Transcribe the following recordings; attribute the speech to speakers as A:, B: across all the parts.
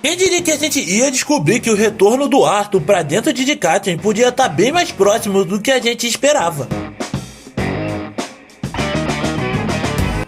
A: Quem diria que a gente ia descobrir que o retorno do Arthur pra dentro de Dicatien podia estar bem mais próximo do que a gente esperava.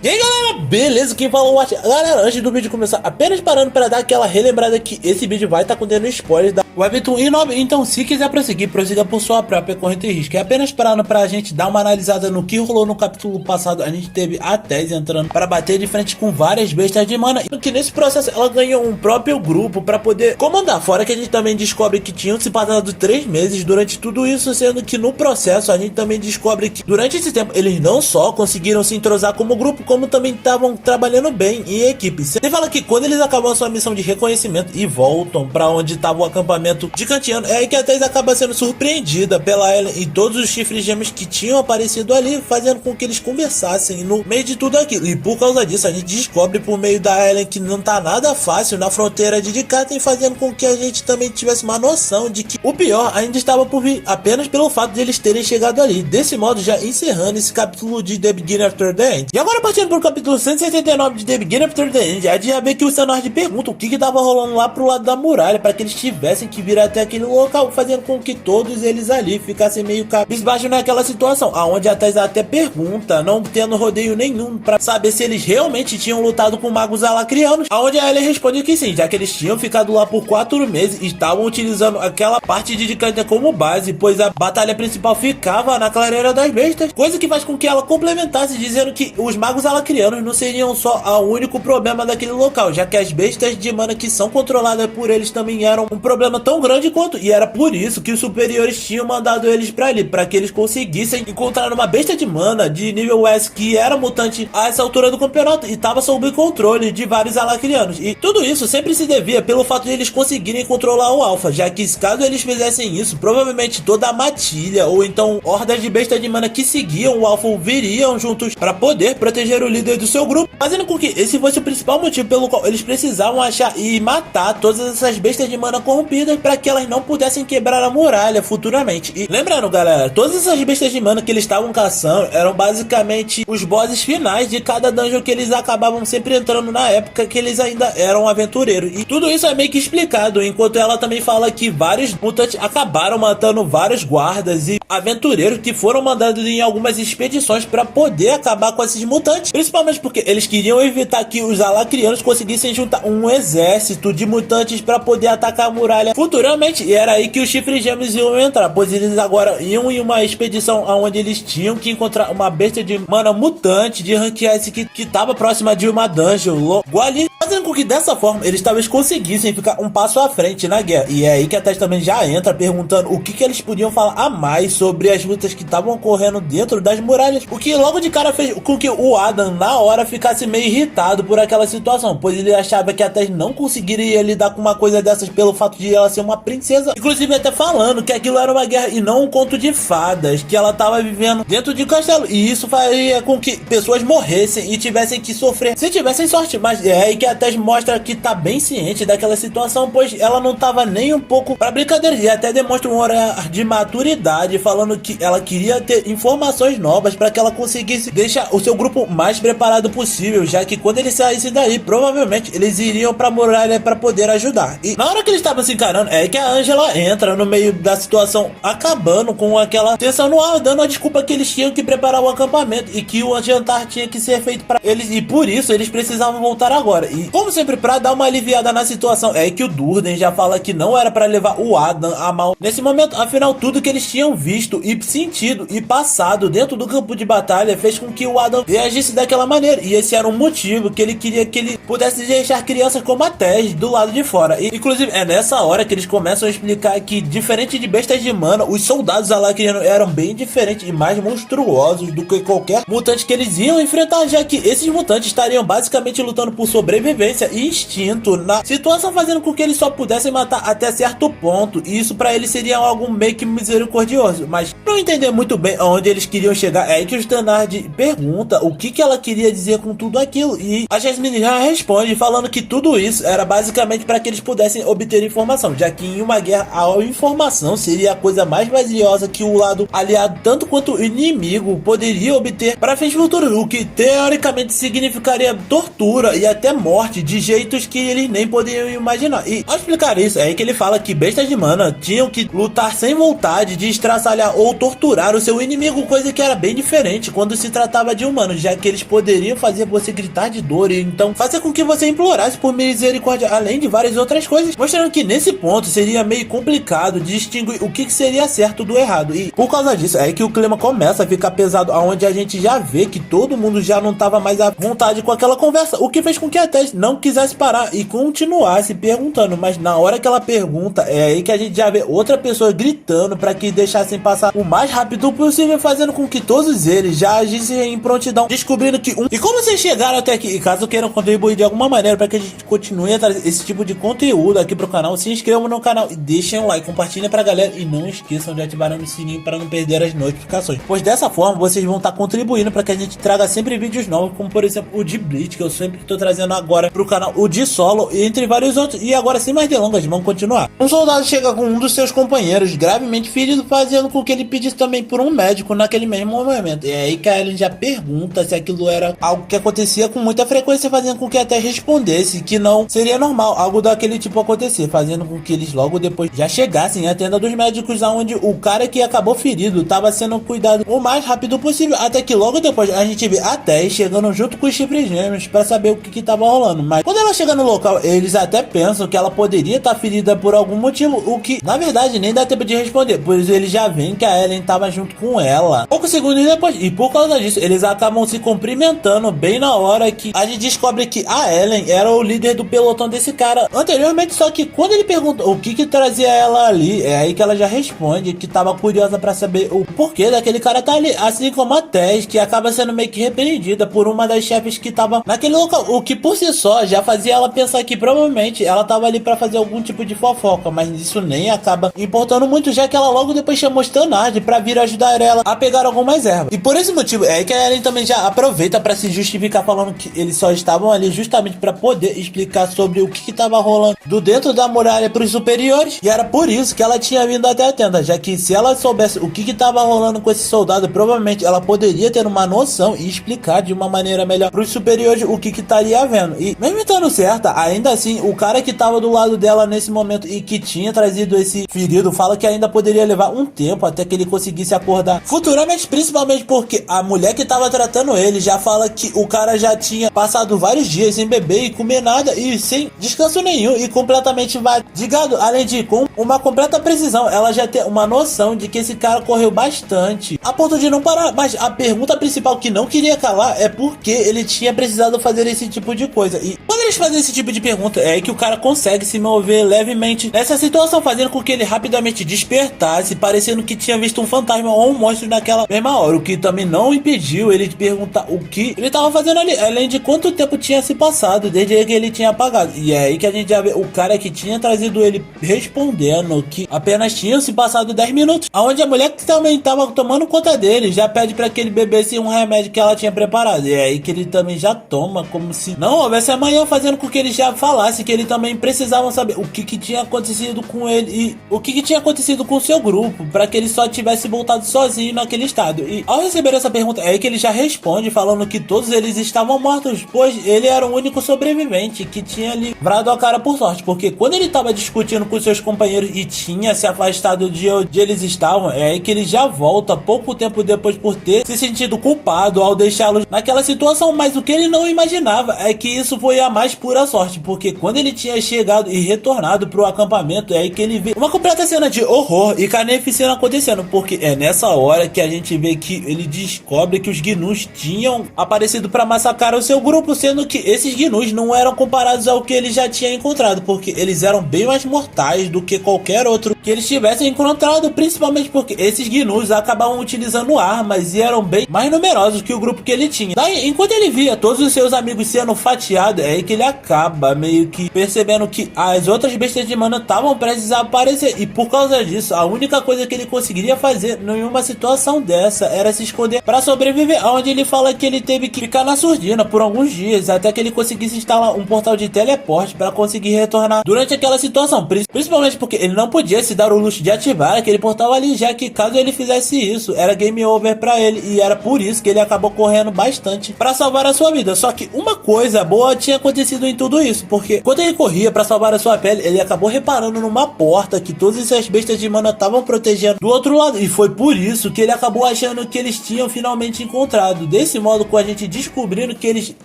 A: E aí galera, beleza? Quem falou o galera, antes do vídeo começar, apenas parando para dar aquela relembrada que esse vídeo vai estar contendo spoilers da Webtoon I9, então se quiser prosseguir, prossiga por sua própria corrente de risco. É apenas parando pra gente dar uma analisada no que rolou no capítulo passado. A gente teve a Tess entrando para bater de frente com várias bestas de mana, e que nesse processo ela ganhou um próprio grupo para poder comandar. Fora que a gente também descobre que tinham se passado 3 meses durante tudo isso, sendo que no processo a gente também descobre que durante esse tempo eles não só conseguiram se entrosar como grupo, como também estavam trabalhando bem em equipe. Você fala que quando eles acabam a sua missão de reconhecimento e voltam para onde estava o acampamento de Cantiano, é aí que a Tess acaba sendo surpreendida pela Ellen e todos os chifres gêmeos que tinham aparecido ali, fazendo com que eles conversassem no meio de tudo aquilo. E por causa disso a gente descobre por meio da Ellen que não tá nada fácil na fronteira de Dicatien, fazendo com que a gente também tivesse uma noção de que o pior ainda estava por vir, apenas pelo fato de eles terem chegado ali. Desse modo, já encerrando esse capítulo de The Beginning After the End. E agora partindo pro capítulo 169 de The Beginning After the End, a gente já vê que o Xehanort pergunta o que tava rolando lá pro lado da muralha, para que eles tivessem que vir até aquele local, fazendo com que todos eles ali ficassem meio cabisbaixo naquela situação, aonde a Tess até pergunta, não tendo rodeio nenhum, para saber se eles realmente tinham lutado com magos alacrianos, aonde a Ellie responde que sim, já que eles tinham ficado lá por 4 meses e estavam utilizando aquela parte de Dicatien como base, pois a batalha principal ficava na clareira das bestas, coisa que faz com que ela complementasse dizendo que os magos alacrianos não seriam só o único problema daquele local, já que as bestas de mana que são controladas por eles também eram um problema tão grande quanto, e era por isso que os superiores tinham mandado eles pra ali, para que eles conseguissem encontrar uma besta de mana de nível S que era mutante a essa altura do campeonato e estava sob o controle de vários alacrianos. E tudo isso sempre se devia pelo fato de eles conseguirem controlar o Alpha, já que caso eles fizessem isso, provavelmente toda a matilha ou então hordas de bestas de mana que seguiam o Alpha viriam juntos para poder proteger o líder do seu grupo, fazendo com que esse fosse o principal motivo pelo qual eles precisavam achar e matar todas essas bestas de mana corrompidas, para que elas não pudessem quebrar a muralha futuramente. E lembrando galera, todas essas bestas de mana que eles estavam caçando eram basicamente os bosses finais de cada dungeon que eles acabavam sempre entrando na época que eles ainda eram aventureiros, e tudo isso é meio que explicado, enquanto ela também fala que vários mutantes acabaram matando vários guardas e aventureiros que foram mandados em algumas expedições para poder acabar com esses mutantes, principalmente porque eles queriam evitar que os alacrianos conseguissem juntar um exército de mutantes para poder atacar a muralha futuramente, e era aí que os chifres gêmeos iam entrar, pois eles agora iam em uma expedição onde eles tinham que encontrar uma besta de mana mutante de rank S que estava próxima de uma dungeon logo ali, fazendo com que dessa forma eles talvez conseguissem ficar um passo à frente na guerra. E é aí que a Tess também já entra perguntando o que eles podiam falar a mais sobre as lutas que estavam ocorrendo dentro das muralhas, o que logo de cara fez com que o Adam na hora ficasse meio irritado por aquela situação, pois ele achava que a Tess não conseguiria lidar com uma coisa dessas pelo fato de ela ser uma princesa, inclusive até falando que aquilo era uma guerra e não um conto de fadas que ela estava vivendo dentro de um castelo, e isso faria com que pessoas morressem e tivessem que sofrer se tivessem sorte. Mas é aí que a Tess mostra que tá bem ciente daquela situação, pois ela não tava nem um pouco pra brincadeira, e até demonstra um olhar de maturidade, falando que ela queria ter informações novas para que ela conseguisse deixar o seu grupo mais preparado possível, já que quando eles saíssem daí, provavelmente eles iriam pra muralha para poder ajudar. E na hora que eles estavam se encarando, é aí que a Angela entra no meio da situação, acabando com aquela tensão no ar, dando a desculpa que eles tinham que preparar o acampamento e que o jantar tinha que ser feito para eles, e por isso eles precisavam voltar agora. E como sempre, para dar uma aliviada na situação, é aí que o Durden já fala que não era para levar o Adam a mal nesse momento, afinal tudo que eles tinham visto e sentido e passado dentro do campo de batalha fez com que o Adam reagisse daquela maneira, e esse era um motivo que ele queria que ele pudesse deixar crianças como a Tess do lado de fora. E inclusive é nessa hora que eles começam a explicar que, diferente de bestas de mana, os soldados alacrianos eram bem diferentes e mais monstruosos do que qualquer mutante que eles iam enfrentar, já que esses mutantes estariam basicamente lutando por sobrevivência e instinto na situação, fazendo com que eles só pudessem matar até certo ponto, e isso pra eles seria algo meio que misericordioso. Mas não entender muito bem aonde eles queriam chegar, é aí que o Xehanort pergunta o que ela queria dizer com tudo aquilo, e a Jasmine já responde falando que tudo isso era basicamente para que eles pudessem obter informação, já que em uma guerra a informação seria a coisa mais valiosa que o lado aliado tanto quanto o inimigo poderia obter para fins futuros, o que teoricamente significaria tortura e até morte forte de jeitos que eles nem poderiam imaginar. E ao explicar isso, é aí que ele fala que bestas de mana tinham que lutar sem vontade de estraçalhar ou torturar o seu inimigo, coisa que era bem diferente quando se tratava de humanos, já que eles poderiam fazer você gritar de dor e então fazer com que você implorasse por misericórdia, além de várias outras coisas, mostrando que nesse ponto seria meio complicado de distinguir o que seria certo do errado. E por causa disso, é aí que o clima começa a ficar pesado, aonde a gente já vê que todo mundo já não tava mais à vontade com aquela conversa, o que fez com que a Tess não quisesse parar e continuasse perguntando. Mas na hora que ela pergunta, é aí que a gente já vê outra pessoa gritando para que deixassem passar o mais rápido possível, fazendo com que todos eles já agissem em prontidão, descobrindo que E como vocês chegaram até aqui, e caso queiram contribuir de alguma maneira para que a gente continue a trazer esse tipo de conteúdo aqui pro canal, se inscrevam no canal e deixem um like, compartilhem pra galera e não esqueçam de ativar o sininho para não perder as notificações, pois dessa forma vocês vão estar contribuindo para que a gente traga sempre vídeos novos, como por exemplo o de Bleach, que eu sempre estou trazendo agora pro canal, o de Solo, entre vários outros. E agora, sem mais delongas, vamos continuar. Um soldado chega com um dos seus companheiros gravemente ferido, fazendo com que ele pedisse também por um médico naquele mesmo momento. E é aí que a Ellen já pergunta se aquilo era algo que acontecia com muita frequência, fazendo com que até respondesse que não seria normal algo daquele tipo acontecer, fazendo com que eles logo depois já chegassem à tenda dos médicos, onde o cara que acabou ferido estava sendo cuidado o mais rápido possível, até que logo depois a gente vê a Tess chegando junto com os chifres gêmeos para saber o que estava rolando. Mas quando ela chega no local, eles até pensam que ela poderia estar ferida por algum motivo, o que na verdade nem dá tempo de responder, pois eles já veem que a Ellen estava junto com ela poucos segundos depois, e por causa disso eles acabam se cumprimentando bem na hora que a gente descobre que a Ellen era o líder do pelotão desse cara anteriormente. Só que quando ele pergunta o que trazia ela ali, é aí que ela já responde que estava curiosa para saber o porquê daquele cara tá ali, assim como a Tess, que acaba sendo meio que repreendida por uma das chefes que tava naquele local, o que por si só já fazia ela pensar que provavelmente ela tava ali para fazer algum tipo de fofoca, mas isso nem acaba importando muito, já que ela logo depois chamou Stanard para vir ajudar ela a pegar algumas ervas. E por esse motivo é que a Ellen também já aproveita para se justificar, falando que eles só estavam ali justamente para poder explicar sobre o que estava rolando do dentro da muralha para os superiores, e era por isso que ela tinha vindo até a tenda, já que se ela soubesse o que estava rolando com esse soldado, provavelmente ela poderia ter uma noção e explicar de uma maneira melhor para os superiores o que estaria havendo. E mesmo estando certa, ainda assim o cara que estava do lado dela nesse momento e que tinha trazido esse ferido fala que ainda poderia levar um tempo até que ele conseguisse acordar futuramente, principalmente porque a mulher que estava tratando ele já fala que o cara já tinha passado vários dias sem beber e comer nada e sem descanso nenhum e completamente vadigado, além de com uma completa precisão ela já tem uma noção de que esse cara correu bastante a ponto de não parar. Mas a pergunta principal que não queria calar é por que ele tinha precisado fazer esse tipo de coisa. E quando eles fazem esse tipo de pergunta é que o cara consegue se mover levemente nessa situação, fazendo com que ele rapidamente despertasse, parecendo que tinha visto um fantasma ou um monstro naquela mesma hora, o que também não impediu ele de perguntar o que ele estava fazendo ali, além de quanto tempo tinha se passado desde que ele tinha apagado. E é aí que a gente já vê o cara que tinha trazido ele respondendo que apenas tinham se passado 10 minutos, aonde a mulher que também estava tomando conta dele já pede para que ele bebesse um remédio que ela tinha preparado, e é aí que ele também já toma como se não houvesse amanhã, fazendo com que ele já falasse que ele também precisavam saber o que tinha acontecido com ele e o que tinha acontecido com o seu grupo, para que ele só tivesse voltado sozinho naquele estado. E ao receber essa pergunta é aí que ele já responde falando que todos eles estavam mortos, pois ele era o único sobrevivente que tinha livrado a cara por sorte, porque quando ele estava discutindo com seus companheiros e tinha se afastado de onde eles estavam, é aí que ele já volta pouco tempo depois por ter se sentido culpado ao deixá-los naquela situação. Mas o que ele não imaginava é que isso foi a mais pura sorte, porque quando ele tinha chegado e retornado pro acampamento é aí que ele vê uma completa cena de horror e carnificina acontecendo, porque é nessa hora que a gente vê que ele descobre que os Gnus tinham aparecido para massacrar o seu grupo, sendo que esses Gnus não eram comparados ao que ele já tinha encontrado, porque eles eram bem mais mortais do que qualquer outro que eles tivessem encontrado, principalmente porque esses Gnus acabavam utilizando armas e eram bem mais numerosos que o grupo que ele tinha. Daí, enquanto ele via todos os seus amigos sendo fatiados, é aí que ele acaba meio que percebendo que as outras bestas de mana estavam prestes a aparecer, e por causa disso, a única coisa que ele conseguiria fazer em uma situação dessa era se esconder para sobreviver, onde ele fala que ele teve que ficar na surdina por alguns dias até que ele conseguisse instalar um portal de teleporte para conseguir retornar durante aquela situação, principalmente porque ele não podia se dar o luxo de ativar aquele portal ali, já que caso ele fizesse isso, era game over para ele, e era por isso que ele acabou correndo bastante para salvar a sua vida. Só que uma coisa boa tinha acontecido em tudo isso, porque quando ele corria pra salvar a sua pele, ele acabou reparando numa porta que todas essas bestas de mana estavam protegendo do outro lado, e foi por isso que ele acabou achando que eles tinham finalmente encontrado. Desse modo, com a gente descobrindo que eles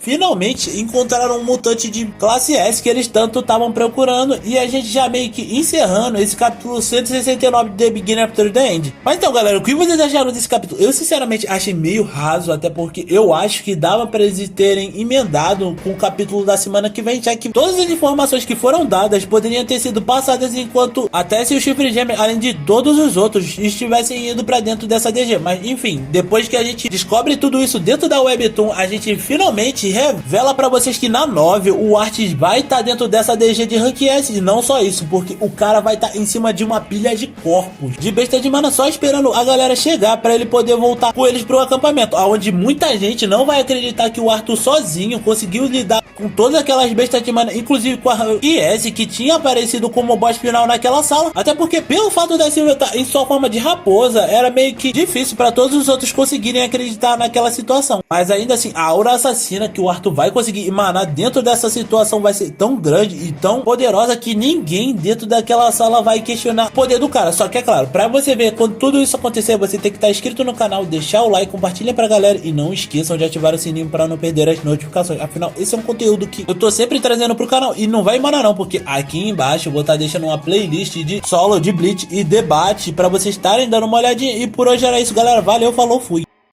A: finalmente encontraram um mutante de classe S que eles tanto estavam procurando, e a gente já meio que encerrando esse capítulo 169 de The Beginning After the End. Mas então, galera, o que vocês acharam desse capítulo? Eu sinceramente achei meio raso, até porque eu acho que dava pra eles terem emendado com o capítulo da semana que vem, já que todas as informações que foram dadas poderiam ter sido passadas enquanto até se o Chifre Gêmeo, além de todos os outros, estivessem indo pra dentro dessa DG. Mas enfim, depois que a gente descobre tudo isso dentro da Webtoon, a gente finalmente revela pra vocês que na 9 o Artis vai estar dentro dessa DG de Rank S. E não só isso, porque o cara vai estar em cima de uma pilha de corpos de besta de mana, só esperando a galera chegar pra ele poder voltar com eles pro acampamento, aonde muita gente não vai acreditar que o Arthur sozinho conseguiu lidar com todas aquelas bestas de mana, inclusive com a IS, que tinha aparecido como boss final naquela sala. Até porque, pelo fato da Sylvia estar em sua forma de raposa, era meio que difícil para todos os outros conseguirem acreditar naquela situação. Mas ainda assim, a aura assassina que o Arthur vai conseguir emanar dentro dessa situação vai ser tão grande e tão poderosa que ninguém dentro daquela sala vai questionar o poder do cara. Só que é claro, pra você ver quando tudo isso acontecer, você tem que estar inscrito no canal, deixar o like, compartilha pra galera e não esqueçam de ativar o sininho para não perder as notificações. Afinal, esse é um conteúdo que eu tô sempre trazendo pro canal e não vai embora não, porque aqui embaixo eu vou estar deixando uma playlist de solo, de Bleach e debate pra vocês estarem dando uma olhadinha. E por hoje era isso, galera. Valeu, falou, fui.